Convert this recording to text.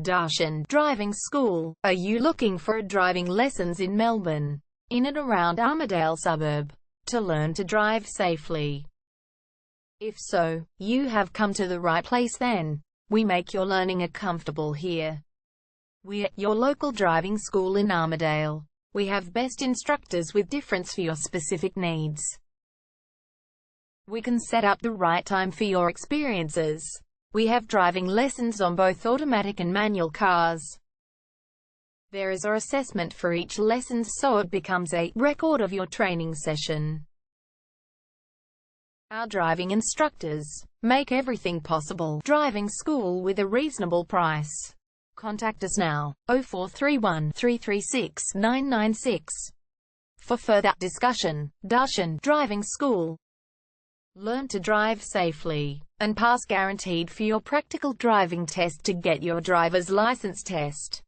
Darshan Driving School. Are you looking for driving lessons in Melbourne, in and around Armadale suburb, to learn to drive safely? If so, you have come to the right place then. We make your learning comfortable here. We're your local driving school in Armadale. We have best instructors with difference for your specific needs. We can set up the right time for your experiences. We have driving lessons on both automatic and manual cars. There is an assessment for each lesson, so it becomes a record of your training session. Our driving instructors make everything possible. Driving school with a reasonable price. Contact us now, 0431 336 996. For further discussion. Darshan Driving School. Learn to drive safely and pass guaranteed for your practical driving test to get your driver's license test.